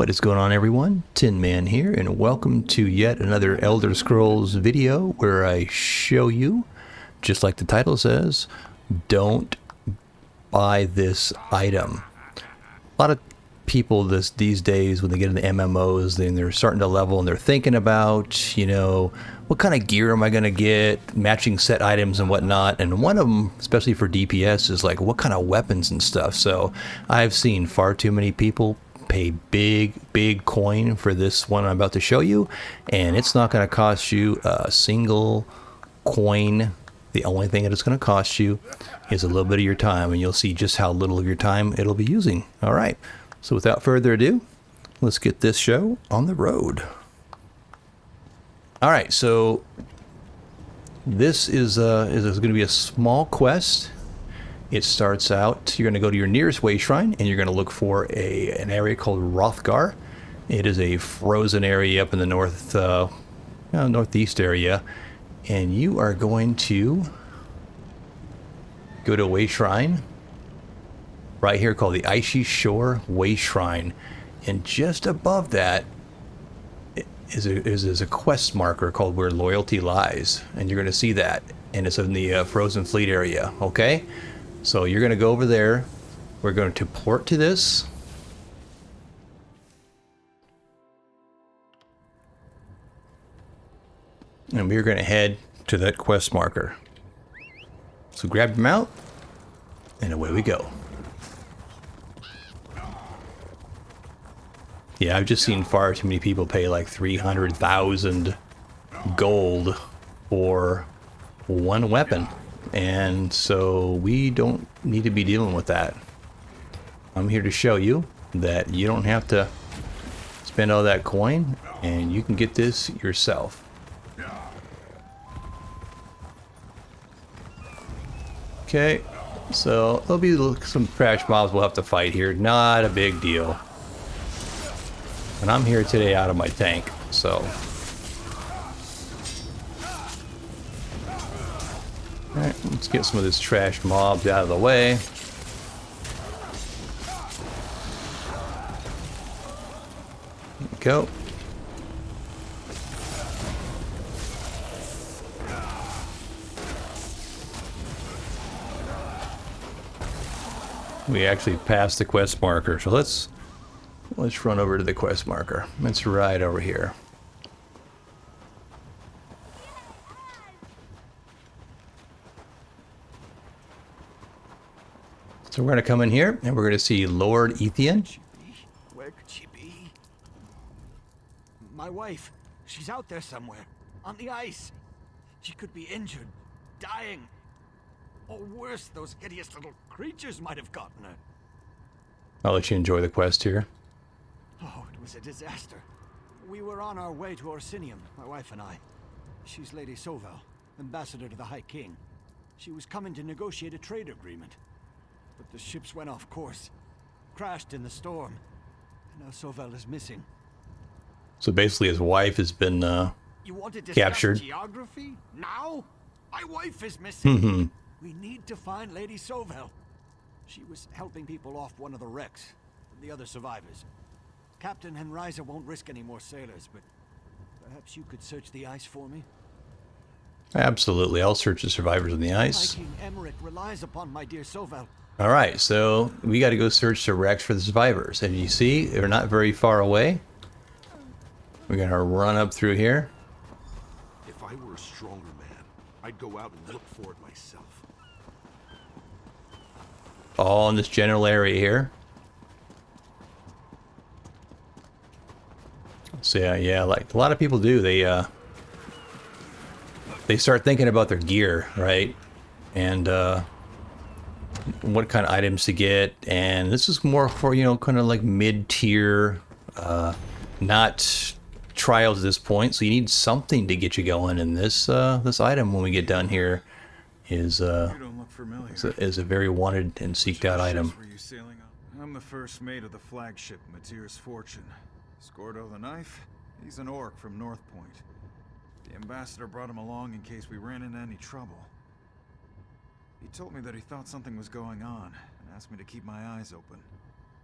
What is going on, everyone? Tinman here, and welcome to yet another Elder Scrolls video where I show you, just like the title says, don't buy this item. A lot of people these days, when they get into MMOs, then they're starting to level and they're thinking about, you know, what kind of gear am I going to get, matching set items and whatnot. And one of them, especially for DPS, is like, what kind of weapons and stuff. So I've seen far too many people pay big coin for this one I'm about to show you, and it's not going to cost you a single coin. The only thing that it's going to cost you is a little bit of your time, and you'll see just how little of your time it'll be using. All right, so without further ado, let's get this show on the road. All right, so this is going to be a small quest. It starts out, you're going to go to your nearest way shrine, and you're going to look for an area called Hrothgar. It is a frozen area up in the northeast area, and you are going to go to a way shrine right here called the Icy Shore Way Shrine, and just above that is a quest marker called Where Loyalty Lies, and you're going to see that, and it's in the Frozen Fleet area. Okay. So you're going to go over there. We're going to port to this. And we're going to head to that quest marker. So grab your mount, and away we go. Yeah, I've just seen far too many people pay like 300,000 gold for one weapon. And so we don't need to be dealing with that. I'm here to show you that you don't have to spend all that coin, and you can get this yourself. Okay, so there'll be some trash mobs we'll have to fight here. Not a big deal. And I'm here today out of my tank, so... Alright, let's get some of this trash mobs out of the way. There we go. We actually passed the quest marker, so let's run over to the quest marker. It's right over here. So we're going to come in here, and we're going to see Lord Ethian. Where could she be? My wife. She's out there somewhere. On the ice. She could be injured. Dying. Or worse, those hideous little creatures might have gotten her. I'll let you enjoy the quest here. Oh, it was a disaster. We were on our way to Orsinium, my wife and I. She's Lady Sovel, ambassador to the High King. She was coming to negotiate a trade agreement. But the ships went off course, crashed in the storm, and now Sovel is missing. So basically his wife has been You want to discuss captured. Geography? Now? My wife is missing. We need to find Lady Sovel. She was helping people off one of the wrecks, the other survivors. Captain Henriza won't risk any more sailors, but perhaps you could search the ice for me? Absolutely, I'll search the survivors on the ice. King Emmerich relies upon my dear Sovel. All right, so we got to go search the wrecks for the survivors. And you see, they're not very far away. We're going to run up through here. If I were a stronger man, I'd go out and look for it myself. All in this general area here. So yeah, like a lot of people do, they start thinking about their gear, right? And what kind of items to get, and this is more for, you know, kind of like mid-tier, not trials at this point, so you need something to get you going, and this item, when we get done here, is a very wanted and seeked out item. I'm the first mate of the flagship Matir's Fortune. Scordo the Knife, he's an orc from North Point. The ambassador brought him along in case we ran into any trouble. He told me that he thought something was going on, and asked me to keep my eyes open.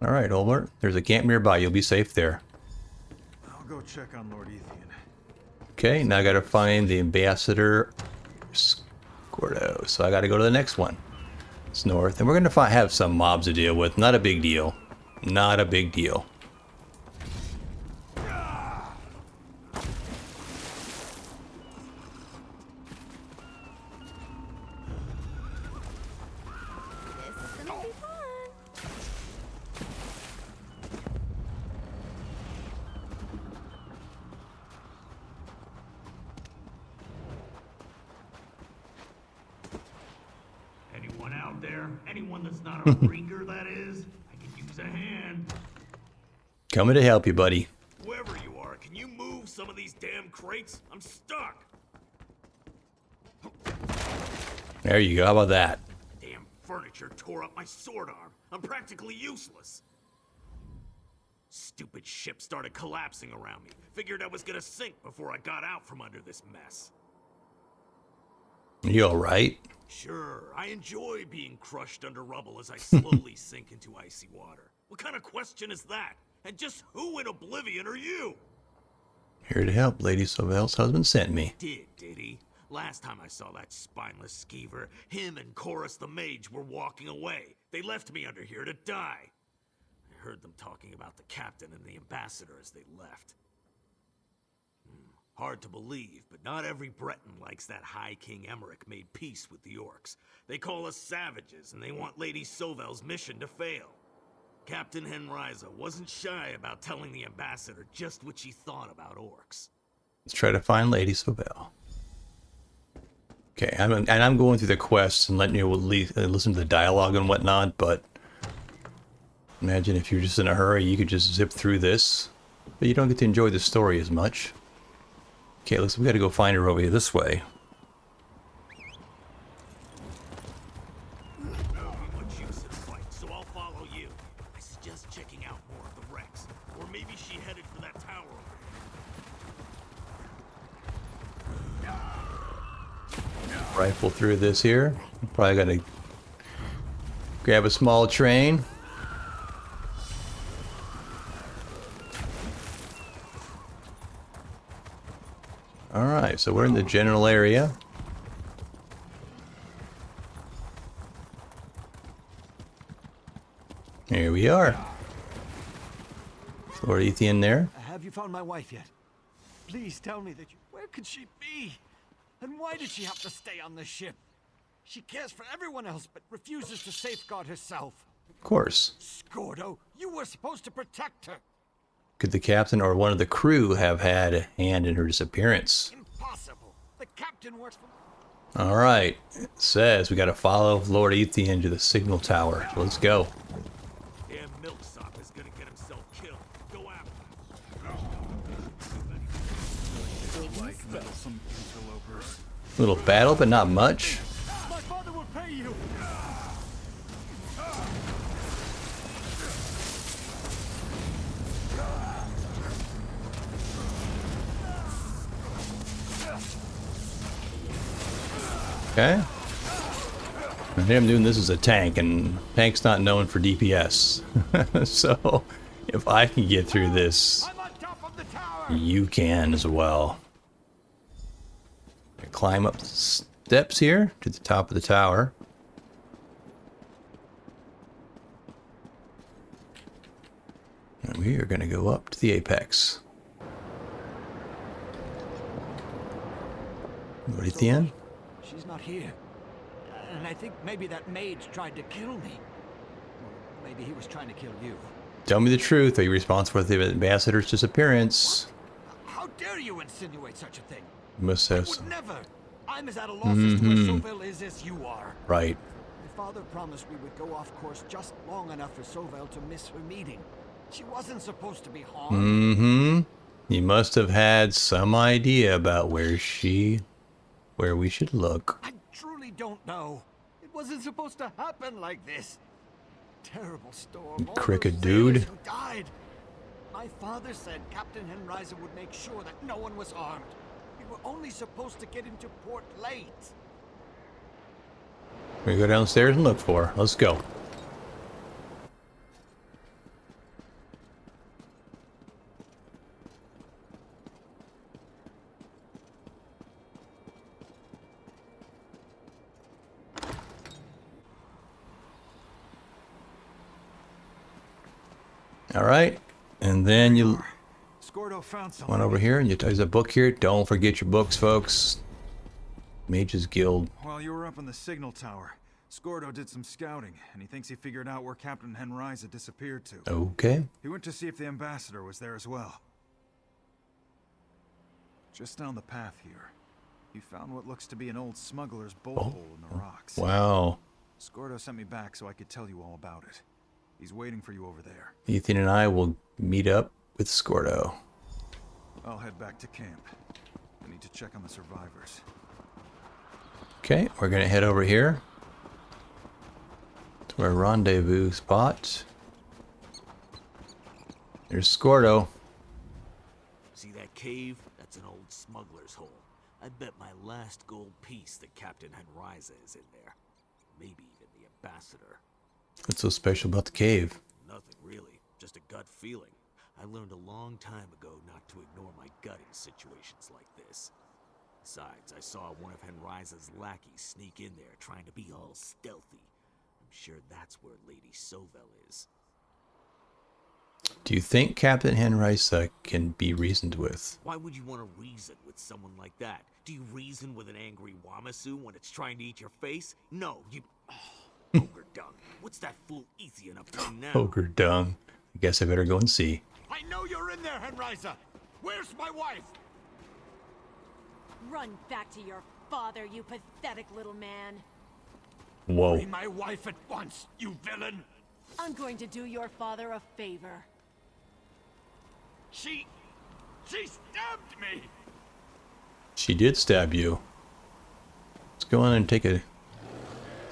Alright, Olbert. There's a camp nearby. You'll be safe there. I'll go check on Lord Ethian. Okay, now I gotta find the ambassador Scordo. So I gotta go to the next one. It's north. And we're gonna have some mobs to deal with. Not a big deal. Not a big deal. Anyone out there? Anyone that's not a freaker, that is? I could use a hand. Coming to help you, buddy. Whoever you are, can you move some of these damn crates? I'm stuck. There you go. How about that? Damn furniture tore up my sword arm. I'm practically useless. Stupid ship started collapsing around me. Figured I was gonna sink before I got out from under this mess. You alright? Sure, I enjoy being crushed under rubble as I slowly sink into icy water. What kind of question is that? And just who in oblivion are you? Here to help. Lady Sovel's husband sent me. Did he? Last time I saw that spineless skeever, him and Chorus the mage were walking away. They left me under here to die. I heard them talking about the captain and the ambassador as they left. Hard to believe, but not every Breton likes that High King Emmerich made peace with the orcs. They call us savages, and they want Lady Sovel's mission to fail. Captain Henriza wasn't shy about telling the ambassador just what she thought about orcs. Let's try to find Lady Sovel. Okay, I'm going through the quests and letting you listen to the dialogue and whatnot, but imagine if you're just in a hurry, you could just zip through this, but you don't get to enjoy the story as much. Okay, looks like we gotta go find her over here this way. Much use in a fight, so I'll follow you. I suggest checking out more of the wrecks, or maybe she headed for that tower. Rifle through this here. Probably gotta grab a small train. Alright, so we're in the general area. Here we are. Lord Ethian there. Have you found my wife yet? Please tell me that you... Where could she be? And why did she have to stay on the ship? She cares for everyone else, but refuses to safeguard herself. Of course. Scordo, you were supposed to protect her. Could the captain or one of the crew have had a hand in her disappearance? Impossible. The captain works for... Alright. It says we gotta follow Lord Ethian to the signal tower. So let's go. Damn milksop is gonna get himself killed. Go after him. Like meddlesome interlopers. Little battle, but not much. My father will pay you. Okay. And I'm doing this as a tank, and tank's not known for DPS. So, if I can get through this, I'm on top of the tower. you can as well. Climb up the steps here to the top of the tower. And we are going to go up to the apex. Right at the end. She's not here. And I think maybe that mage tried to kill me. Or maybe he was trying to kill you. Tell me the truth. Are you responsible for the ambassador's disappearance? How dare you insinuate such a thing? You must I have would some... never. I'm as at a loss as to where Sovel is as you are. Right. My father promised we would go off course just long enough for Sovel to miss her meeting. She wasn't supposed to be harmed. Mm-hmm. You must have had some idea about where we should look. I truly don't know. It wasn't supposed to happen like this. Terrible storm. All Cricket those sailors dude. who died. My father said Captain Henriza would make sure that no one was harmed. We were only supposed to get into port late. We go downstairs and look for her. Let's go. All right. And then you Scordo found something. went over here and there's a book here. Don't forget your books, folks. Mage's Guild. While you were up in the signal tower, Scordo did some scouting, and he thinks he figured out where Captain Henriza disappeared to. Okay. He went to see if the ambassador was there as well. Just down the path here, he found what looks to be an old smuggler's bolt hole in the rocks. Wow. Scordo sent me back so I could tell you all about it. He's waiting for you over there. Ethan and I will meet up with Scordo. I'll head back to camp. I need to check on the survivors. Okay, we're gonna head over here to our rendezvous spot. There's Scordo. See that cave? That's an old smuggler's hole. I bet my last gold piece that Captain Henriza is in there. Maybe even the ambassador. What's so special about the cave? Nothing really, just a gut feeling. I learned a long time ago not to ignore my gut in situations like this. Besides, I saw one of Henriza's lackeys sneak in there trying to be all stealthy. I'm sure that's where Lady Sovel is. Do you think Captain Henriza can be reasoned with? Why would you want to reason with someone like that? Do you reason with an angry Wamasu when it's trying to eat your face? No, you... Oh, ogre dung. What's that fool Ethian up to now? Ogre dung. I guess I better go and see. I know you're in there, Henriza! Where's my wife? Run back to your father, you pathetic little man. Whoa. Free my wife at once, you villain! I'm going to do your father a favor. She stabbed me! She did stab you. Let's go in and take a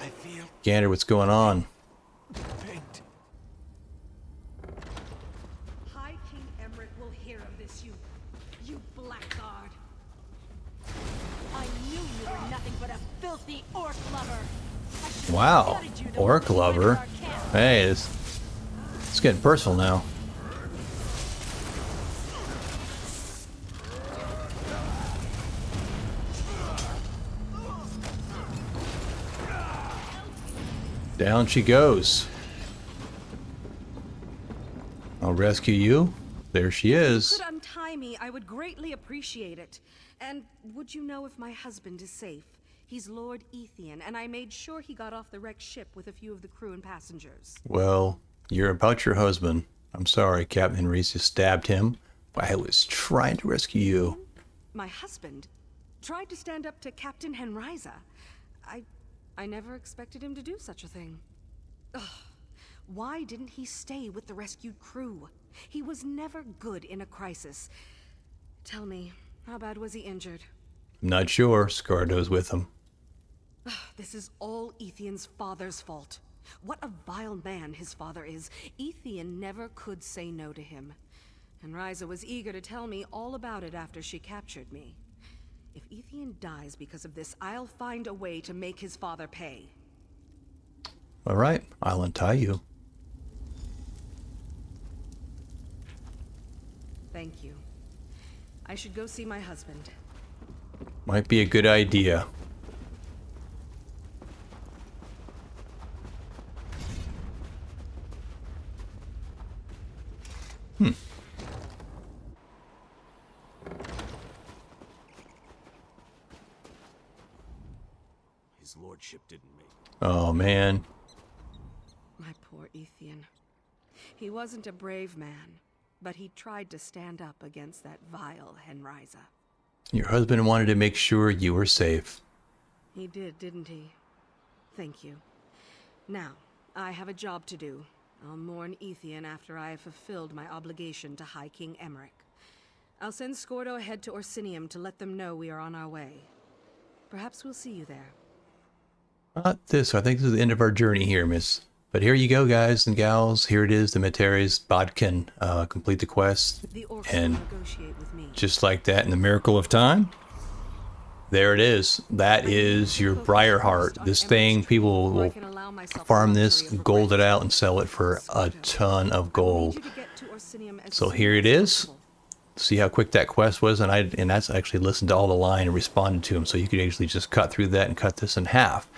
I feel gander what's going on. faint. High King Emmerich will hear of this, you blackguard. I knew you were nothing but a filthy orc lover. I should've Wow. gutted you the Orc moment you entered lover. our camp. Hey, it's getting personal now. Down she goes. I'll rescue you. There she If you is. could untie me, I would greatly appreciate it. And would you know if my husband is safe? He's Lord Ethian, and I made sure he got off the wrecked ship with a few of the crew and passengers. Well, you're about your husband. I'm sorry, Captain Henriza stabbed him. I was trying to rescue you. My husband tried to stand up to Captain Henriza. I never expected him to do such a thing. Ugh. Why didn't he stay with the rescued crew? He was never good in a crisis. Tell me, how bad was he injured? I'm not sure. Scardo's with him. This is all Ethian's father's fault. What a vile man his father is. Ethian never could say no to him. And Ryza was eager to tell me all about it after she captured me. If Ethian dies because of this, I'll find a way to make his father pay. All right, I'll untie you. Thank you. I should go see my husband. Might be a good idea. His lordship didn't make it. Oh, man. My poor Ethian. He wasn't a brave man, but he tried to stand up against that vile Henriza. Your husband wanted to make sure you were safe. He did, didn't he? Thank you. Now, I have a job to do. I'll mourn Ethian after I have fulfilled my obligation to High King Emmerich. I'll send Scordo ahead to Orsinium to let them know we are on our way. Perhaps we'll see you there. Not this. I think this is the end of our journey here, miss. But here you go, guys and gals. Here it is. The Materis Bodkin complete the quest. The orcs And will negotiate with me. just like that, in the miracle of time, there it is. That is your BriarHeart. This thing, people will farm this, gold it out, and sell it for a ton of gold. So here it is. See how quick that quest was, and that's actually listened to all the line and responded to them. So you could actually just cut through that and cut this in half.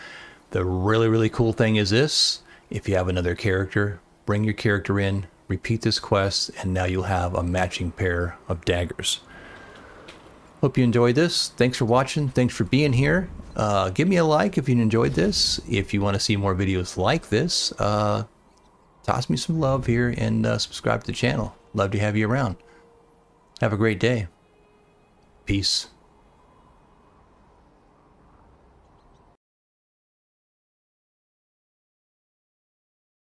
The really, really cool thing is this: if you have another character, bring your character in, repeat this quest, and now you'll have a matching pair of daggers. Hope you enjoyed this. Thanks for watching. Thanks for being here. Give me a like if you enjoyed this. If you want to see more videos like this, toss me some love here and subscribe to the channel. Love to have you around. Have a great day. Peace.